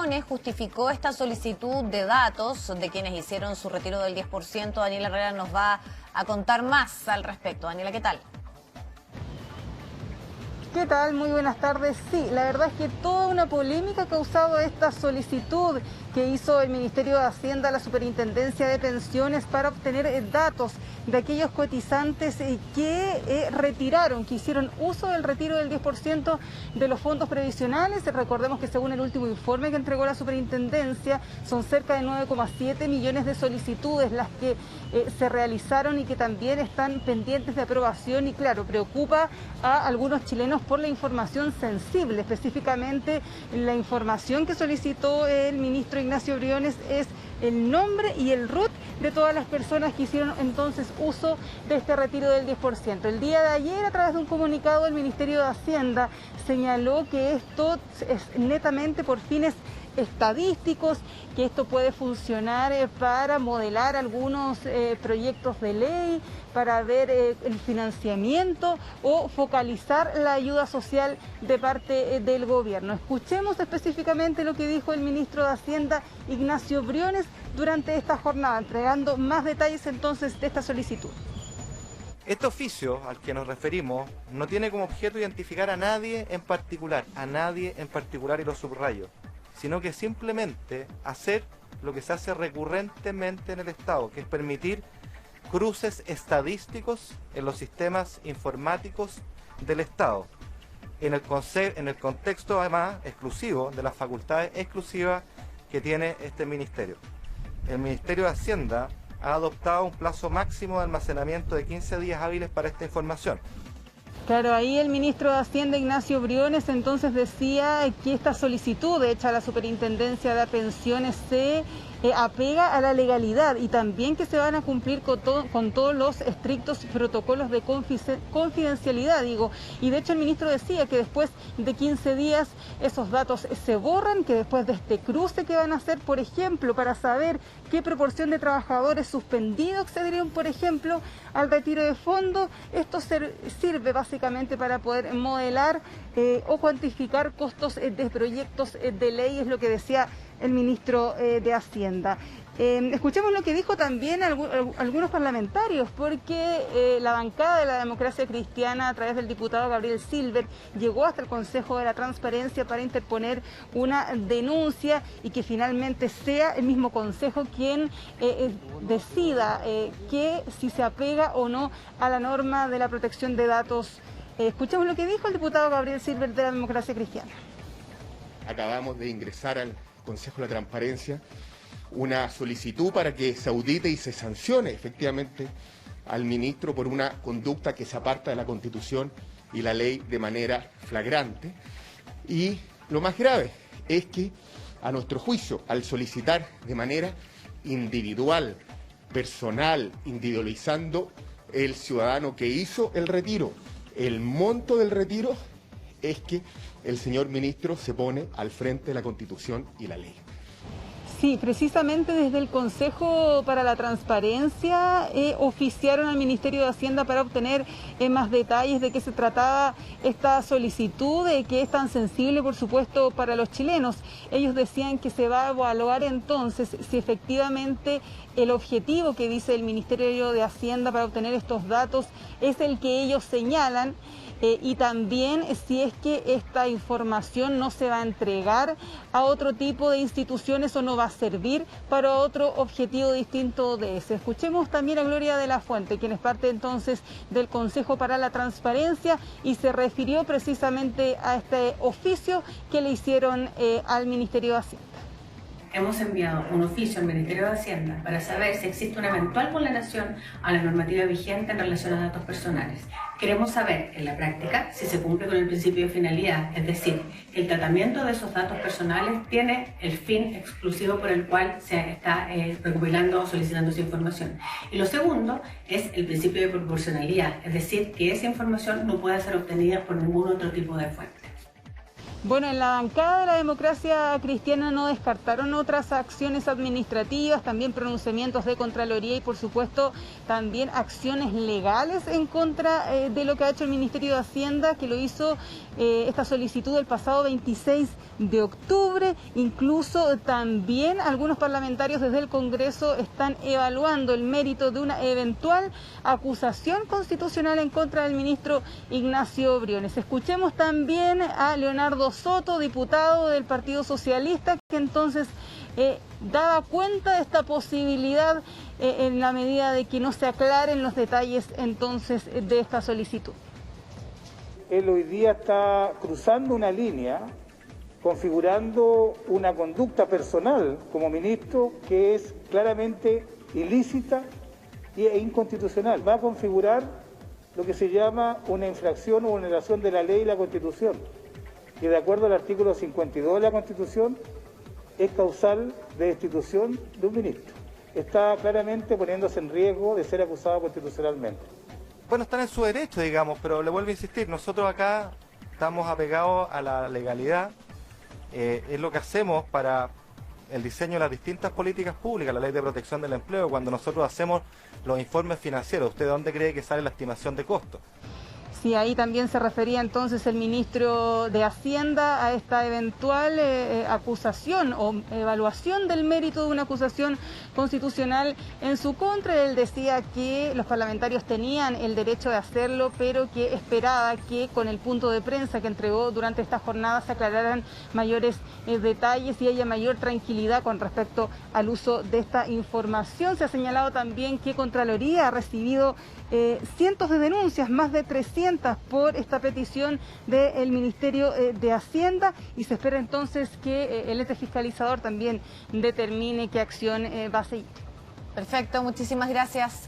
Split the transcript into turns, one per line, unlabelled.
Briones justificó esta solicitud de datos de quienes hicieron su retiro del 10%. Daniela Herrera nos va a contar más al respecto. Daniela, ¿qué tal?
¿Qué tal? Muy buenas tardes. Sí, la verdad es que toda una polémica ha causado esta solicitud que hizo el Ministerio de Hacienda a la Superintendencia de Pensiones para obtener datos de aquellos cotizantes que retiraron, que hicieron uso del retiro del 10% de los fondos previsionales. Recordemos que según el último informe que entregó la Superintendencia, son cerca de 9,7 millones de solicitudes las que se realizaron y que también están pendientes de aprobación y claro, preocupa a algunos chilenos por la información sensible, específicamente la información que solicitó el ministro Ignacio Briones es el nombre y el RUT de todas las personas que hicieron entonces uso de este retiro del 10%. El día de ayer, a través de un comunicado, el Ministerio de Hacienda señaló que esto es netamente por fines estadísticos, que esto puede funcionar para modelar algunos proyectos de ley, para ver el financiamiento o focalizar la ayuda social de parte del gobierno. Escuchemos específicamente lo que dijo el ministro de Hacienda, Ignacio Briones, durante esta jornada, entregando más detalles entonces de esta solicitud.
Este oficio al que nos referimos no tiene como objeto identificar a nadie en particular y lo subrayo, sino que simplemente hacer lo que se hace recurrentemente en el Estado, que es permitir cruces estadísticos en los sistemas informáticos del Estado, en el contexto además exclusivo de las facultades exclusivas que tiene este ministerio. El Ministerio de Hacienda ha adoptado un plazo máximo de almacenamiento de 15 días hábiles para esta información.
Claro, ahí el ministro de Hacienda, Ignacio Briones, entonces decía que esta solicitud hecha a la Superintendencia de Pensiones se apega a la legalidad y también que se van a cumplir con todos los estrictos protocolos de confidencialidad, y de hecho el ministro decía que después de 15 días esos datos se borran, que después de este cruce que van a hacer, por ejemplo, para saber qué proporción de trabajadores suspendidos accederían, por ejemplo, al retiro de fondos, esto sirve básicamente para poder modelar o cuantificar costos de proyectos de ley, es lo que decía el ministro de Hacienda. Escuchemos lo que dijo también algunos parlamentarios, porque la bancada de la Democracia Cristiana, a través del diputado Gabriel Silver, llegó hasta el Consejo de la Transparencia para interponer una denuncia y que finalmente sea el mismo Consejo quien decida que si se apega o no a la norma de la protección de datos. Escuchemos lo que dijo el diputado Gabriel Silver de la Democracia Cristiana.
Acabamos de ingresar al Consejo de la Transparencia una solicitud para que se audite y se sancione efectivamente al ministro por una conducta que se aparta de la Constitución y la ley de manera flagrante. Y lo más grave es que, a nuestro juicio, al solicitar de manera individual, personal, individualizando el ciudadano que hizo el retiro, el monto del retiro, es que el señor ministro se pone al frente de la Constitución y la ley.
Sí, precisamente desde el Consejo para la Transparencia oficiaron al Ministerio de Hacienda para obtener más detalles de qué se trataba esta solicitud, que es tan sensible, por supuesto, para los chilenos. Ellos decían que se va a evaluar entonces si efectivamente el objetivo que dice el Ministerio de Hacienda para obtener estos datos es el que ellos señalan. Y también si es que esta información no se va a entregar a otro tipo de instituciones o no va a servir para otro objetivo distinto de ese. Escuchemos también a Gloria de la Fuente, quien es parte entonces del Consejo para la Transparencia y se refirió precisamente a este oficio que le hicieron al Ministerio de Hacienda.
Hemos enviado un oficio al Ministerio de Hacienda para saber si existe una eventual vulneración a la normativa vigente en relación a datos personales. Queremos saber, en la práctica, si se cumple con el principio de finalidad, es decir, que el tratamiento de esos datos personales tiene el fin exclusivo por el cual se está recopilando o solicitando esa información. Y lo segundo es el principio de proporcionalidad, es decir, que esa información no puede ser obtenida por ningún otro tipo de fuente.
Bueno, en la bancada de la Democracia Cristiana no descartaron otras acciones administrativas, también pronunciamientos de Contraloría y por supuesto también acciones legales en contra de lo que ha hecho el Ministerio de Hacienda, que lo hizo esta solicitud el pasado 26 de octubre. Incluso también algunos parlamentarios desde el Congreso están evaluando el mérito de una eventual acusación constitucional en contra del ministro Ignacio Briones. Escuchemos también a Leonardo Soto, diputado del Partido Socialista, que entonces daba cuenta de esta posibilidad en la medida de que no se aclaren los detalles entonces de esta solicitud.
Él hoy día está cruzando una línea, configurando una conducta personal como ministro que es claramente ilícita e inconstitucional. Va a configurar lo que se llama una infracción o vulneración de la ley y la Constitución, que de acuerdo al artículo 52 de la Constitución es causal de destitución de un ministro. Está claramente poniéndose en riesgo de ser acusado constitucionalmente.
Bueno, están en su derecho, digamos, pero le vuelvo a insistir, nosotros acá estamos apegados a la legalidad, es lo que hacemos para el diseño de las distintas políticas públicas, la ley de protección del empleo, cuando nosotros hacemos los informes financieros. ¿Usted de dónde cree que sale la estimación de costos?
Sí, ahí también se refería entonces el ministro de Hacienda a esta eventual acusación o evaluación del mérito de una acusación constitucional en su contra. Él decía que los parlamentarios tenían el derecho de hacerlo, pero que esperaba que con el punto de prensa que entregó durante esta jornada se aclararan mayores detalles y haya mayor tranquilidad con respecto al uso de esta información. Se ha señalado también que Contraloría ha recibido cientos de denuncias, más de 300 por esta petición del Ministerio de Hacienda, y se espera entonces que el ente fiscalizador también determine qué acción va a seguir.
Perfecto, muchísimas gracias.